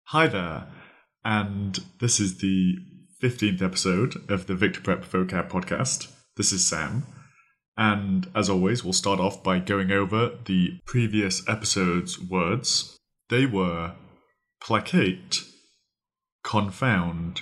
Hi there, and this is the 15th episode of the VictorPrep Vocab podcast. This is Sam, and as always, we'll start off by going over the previous episode's words. They were placate, confound,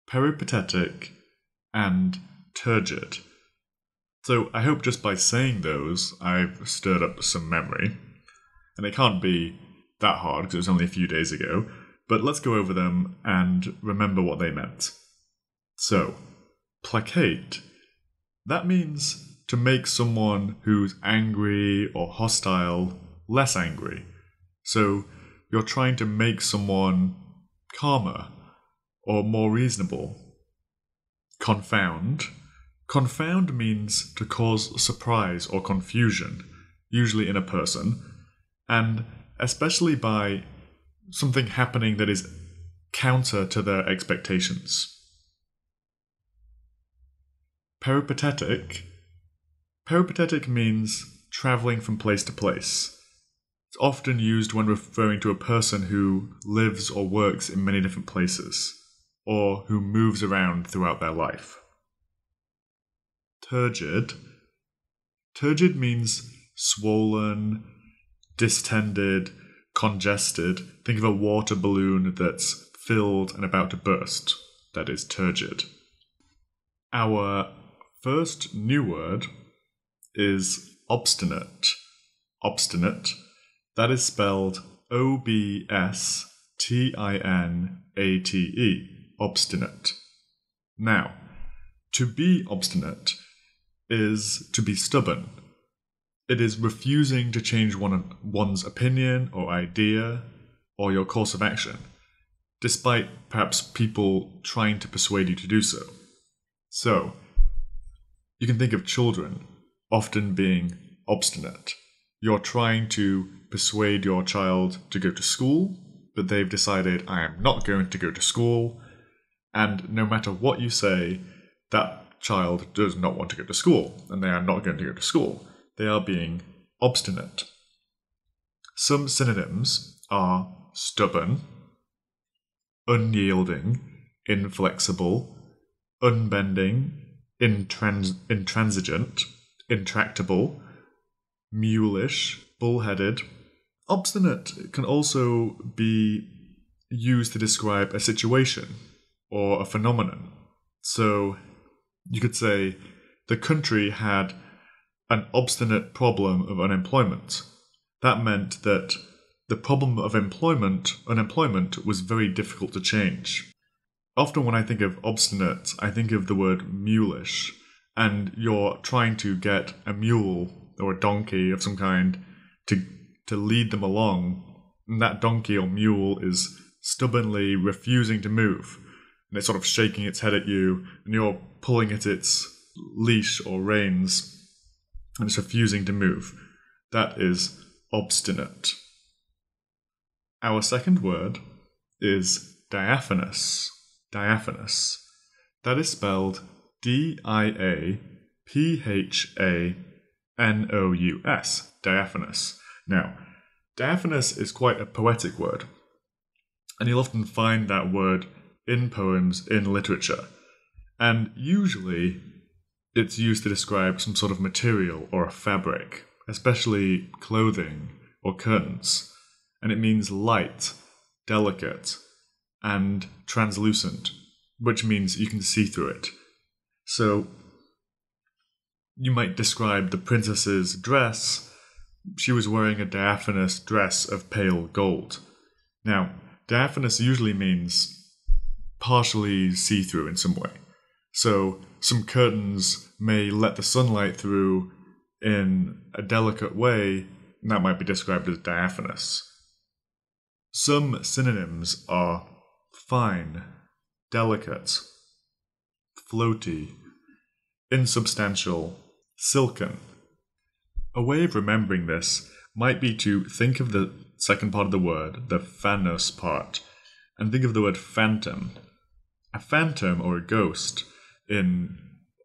peripatetic, and turgid. So I hope just by saying those, I've stirred up some memory, and it can't be that hard because it was only a few days ago, but let's go over them and remember what they meant. So, placate, that means to make someone who's angry or hostile less angry. So, you're trying to make someone calmer or more reasonable. Confound means to cause surprise or confusion, usually in a person, and especially by something happening that is counter to their expectations. Peripatetic means travelling from place to place. It's often used when referring to a person who lives or works in many different places, or who moves around throughout their life. Turgid means swollen, distended, congested. Think of a water balloon that's filled and about to burst. That is turgid. Our first new word is obstinate. Obstinate. That is spelled O-B-S-T-I-N-A-T-E. Obstinate. Now, to be obstinate is to be stubborn. It is refusing to change one's opinion or idea or your course of action, despite perhaps people trying to persuade you to do so. So, you can think of children often being obstinate. You're trying to persuade your child to go to school, but they've decided, I am not going to go to school, and no matter what you say, that child does not want to go to school, and they are not going to go to school. They are being obstinate. Some synonyms are stubborn, unyielding, inflexible, unbending, intransigent, intractable, mulish, bullheaded. Obstinate can also be used to describe a situation or a phenomenon. So you could say the country had an obstinate problem of unemployment. That meant that the problem of unemployment was very difficult to change. Often when I think of obstinate, I think of the word mulish, and you're trying to get a mule or a donkey of some kind to lead them along, and that donkey or mule is stubbornly refusing to move, and it's sort of shaking its head at you, and you're pulling at its leash or reins, and it's refusing to move. That is obstinate. Our second word is diaphanous. Diaphanous. That is spelled D-I-A-P-H-A-N-O-U-S. Diaphanous. Now, diaphanous is quite a poetic word, and you'll often find that word in poems in literature. And usually it's used to describe some sort of material or a fabric, especially clothing or curtains. And it means light, delicate, and translucent, which means you can see through it. So you might describe the princess's dress. She was wearing a diaphanous dress of pale gold. Now, diaphanous usually means partially see-through in some way. So some curtains may let the sunlight through in a delicate way, and that might be described as diaphanous. Some synonyms are fine, delicate, floaty, insubstantial, silken. A way of remembering this might be to think of the second part of the word, the phanos part, and think of the word phantom. A phantom or a ghost, in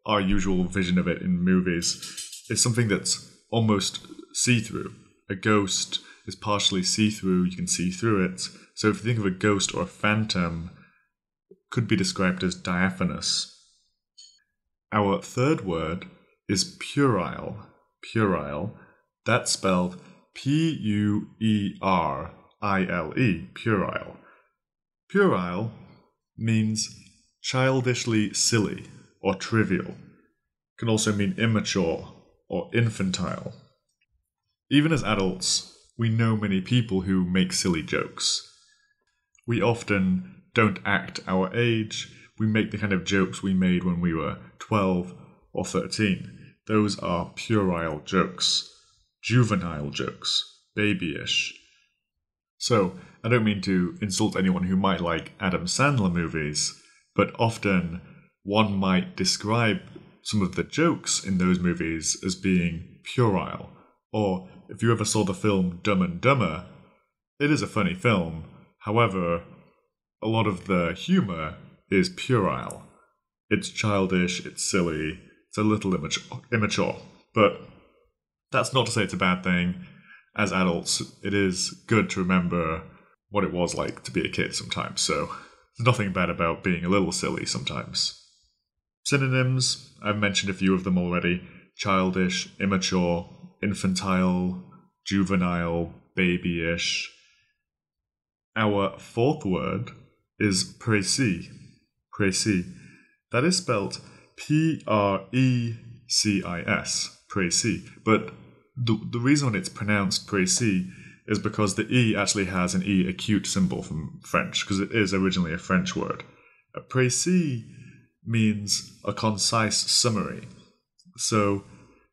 our usual vision of it in movies, is something that's almost see-through. A ghost is partially see-through, you can see through it. So if you think of a ghost or a phantom, it could be described as diaphanous. Our third word is puerile. Puerile. That's spelled Puerile. Puerile. Puerile means childishly silly or trivial. It can also mean immature or infantile. Even as adults, we know many people who make silly jokes. We often don't act our age. We make the kind of jokes we made when we were 12 or 13. Those are puerile jokes, juvenile jokes, babyish. So, I don't mean to insult anyone who might like Adam Sandler movies, but often one might describe some of the jokes in those movies as being puerile. Or, if you ever saw the film Dumb and Dumber, it is a funny film. However, a lot of the humour is puerile. It's childish, it's silly, it's a little immature. But that's not to say it's a bad thing. As adults, it is good to remember what it was like to be a kid sometimes. So there's nothing bad about being a little silly sometimes. Synonyms, I've mentioned a few of them already. Childish, immature, infantile, juvenile, babyish. Our fourth word is précis. Précis. That is spelled Precis. Précis. But the reason it's pronounced précis is because the E actually has an E acute symbol from French, because it is originally a French word. A précis means a concise summary. So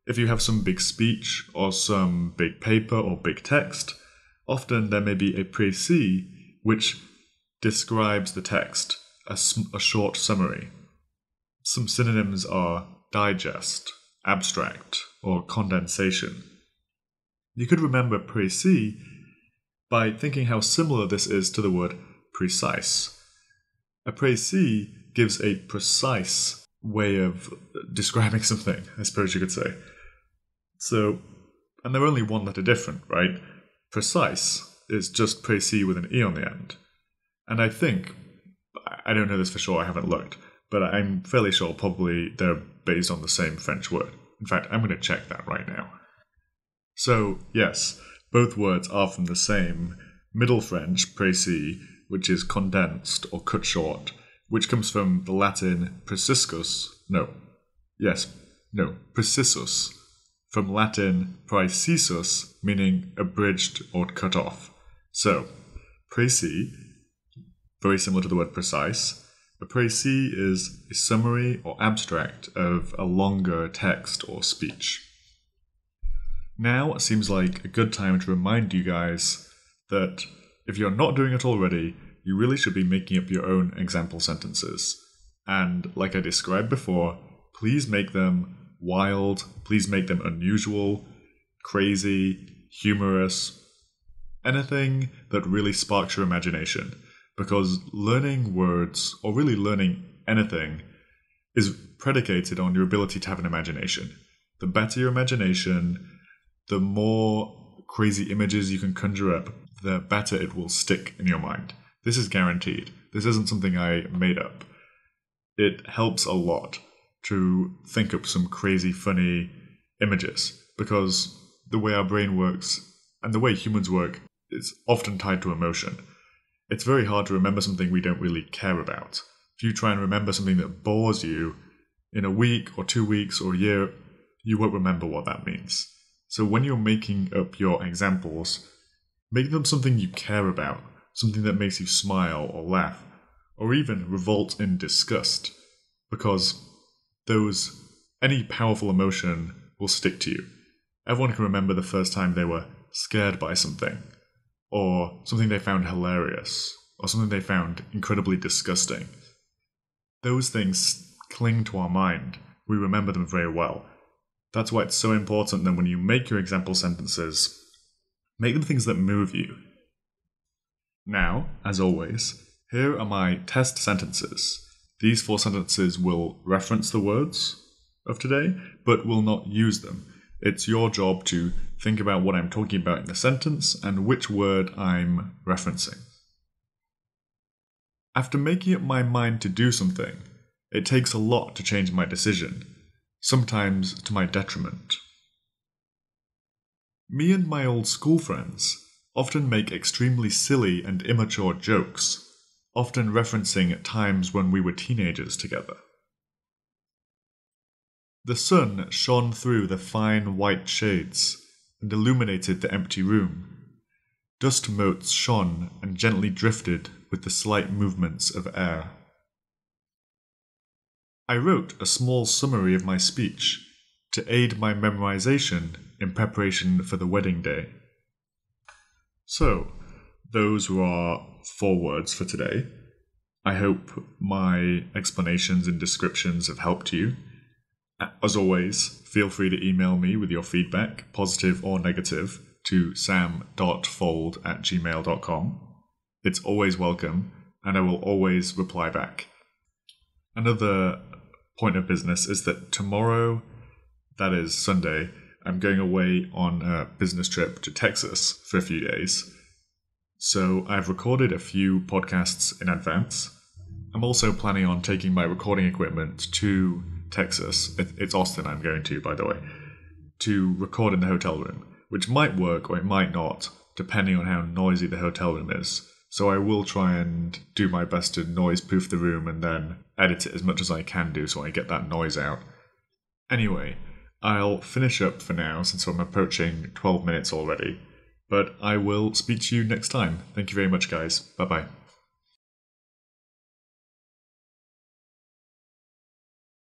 if you have some big speech or some big paper or big text, often there may be a précis which describes the text, a short summary. Some synonyms are digest, abstract, or condensation. You could remember précis by thinking how similar this is to the word precise. A précis gives a precise way of describing something, I suppose you could say. So, and they're only one letter different, right? Precise is just précis with an E on the end. And I think, I don't know this for sure, I haven't looked, but I'm fairly sure probably they're based on the same French word. In fact, I'm going to check that right now. So, yes, both words are from the same Middle French, précis, which is condensed or cut short, which comes from the Latin preciscus, precissus, from Latin praecisus, meaning abridged or cut off. So, précis, very similar to the word precise. A précis is a summary or abstract of a longer text or speech. Now it seems like a good time to remind you guys that if you're not doing it already, you really should be making up your own example sentences. And like I described before, please make them wild, please make them unusual, crazy, humorous, anything that really sparks your imagination. Because learning words, or really learning anything, is predicated on your ability to have an imagination. The better your imagination, the more crazy images you can conjure up, the better it will stick in your mind. This is guaranteed. This isn't something I made up. It helps a lot to think up some crazy, funny images, because the way our brain works and the way humans work is often tied to emotion. It's very hard to remember something we don't really care about. If you try and remember something that bores you, in a week or 2 weeks or a year, you won't remember what that means. So when you're making up your examples, make them something you care about, something that makes you smile or laugh, or even revolt in disgust, because any powerful emotion will stick to you. Everyone can remember the first time they were scared by something, or something they found hilarious, or something they found incredibly disgusting. Those things cling to our mind. We remember them very well. That's why it's so important that when you make your example sentences, make them things that move you. Now, as always, here are my test sentences. These 4 sentences will reference the words of today, but will not use them. It's your job to think about what I'm talking about in the sentence and which word I'm referencing. After making up my mind to do something, it takes a lot to change my decision, sometimes to my detriment. Me and my old school friends often make extremely silly and immature jokes, often referencing times when we were teenagers together. The sun shone through the fine white shades and illuminated the empty room. Dust motes shone and gently drifted with the slight movements of air. I wrote a small summary of my speech to aid my memorization in preparation for the wedding day. So, those were our 4 words for today. I hope my explanations and descriptions have helped you. As always, feel free to email me with your feedback, positive or negative, to sam.fold@gmail.com. It's always welcome, and I will always reply back. Another point of business is that tomorrow, that is Sunday, I'm going away on a business trip to Texas for a few days. So I've recorded a few podcasts in advance. I'm also planning on taking my recording equipment to Texas. It's Austin I'm going to, by the way, to record in the hotel room, which might work or it might not, depending on how noisy the hotel room is. So I will try and do my best to noise-proof the room and then edit it as much as I can do so I get that noise out. Anyway, I'll finish up for now since I'm approaching 12 minutes already, but I will speak to you next time. Thank you very much, guys. Bye-bye.